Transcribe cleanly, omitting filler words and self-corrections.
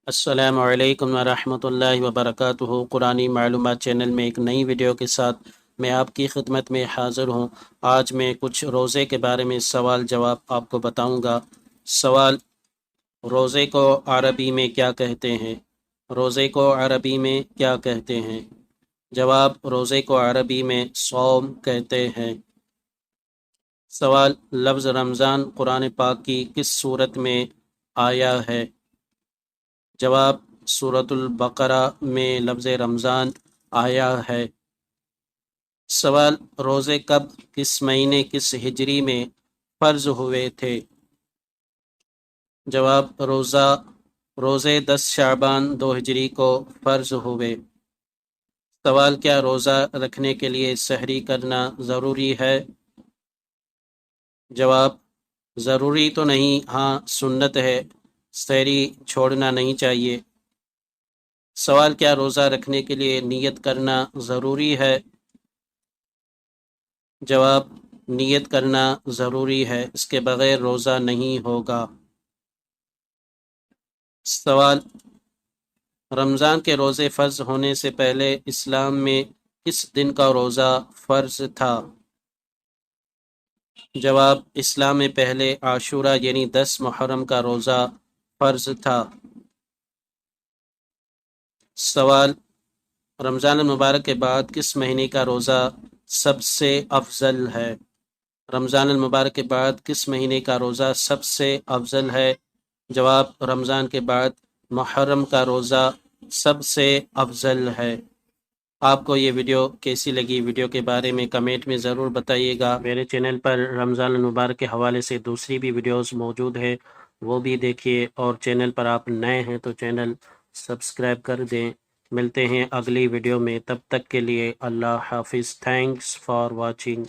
السلام علیکم ورحمۃ اللہ وبرکاتہ۔ قرآنی معلومات چینل میں ایک نئی ویڈیو کے ساتھ میں آپ کی خدمت میں حاضر ہوں۔ آج میں کچھ روزے کے بارے میں سوال جواب آپ کو بتاؤں گا۔ سوال: روزے کو عربی میں کیا کہتے ہیں؟ روزے کو عربی میں کیا کہتے ہیں؟ جواب: روزے کو عربی میں صوم کہتے ہیں۔ سوال: لفظ رمضان قرآن پاک کی کس سورت میں آیا ہے؟ جواب: سورۃ البقرہ میں لفظ رمضان آیا ہے۔ سوال: روزے کب، کس مہینے، کس ہجری میں فرض ہوئے تھے؟ جواب: روزے 10 شعبان 2 ہجری کو فرض ہوئے۔ سوال: کیا روزہ رکھنے کے لیے سحری کرنا ضروری ہے؟ جواب: ضروری تو نہیں، ہاں سنت ہے، سحری چھوڑنا نہیں چاہیے۔ سوال: کیا روزہ رکھنے کے لیے نیت کرنا ضروری ہے؟ جواب: نیت کرنا ضروری ہے، اس کے بغیر روزہ نہیں ہوگا۔ سوال: رمضان کے روزے فرض ہونے سے پہلے اسلام میں کس دن کا روزہ فرض تھا؟ جواب: اسلام میں پہلے عاشورہ یعنی 10 محرم کا روزہ فرض تھا۔ سوال: رمضان المبارک کے بعد کس مہینے کا روزہ سب سے افضل ہے؟ رمضان المبارک کے بعد کس مہینے کا روزہ سب سے افضل ہے؟ جواب: رمضان کے بعد محرم کا روزہ سب سے افضل ہے۔ آپ کو یہ ویڈیو کیسی لگی؟ ویڈیو کے بارے میں کمنٹ میں ضرور بتائیے گا۔ میرے چینل پر رمضان المبارک کے حوالے سے دوسری بھی ویڈیوز موجود ہے، وہ بھی دیکھیے، اور چینل پر آپ نئے ہیں تو چینل سبسکرائب کر دیں۔ ملتے ہیں اگلی ویڈیو میں، تب تک کے لیے اللہ حافظ۔ Thanks for watching.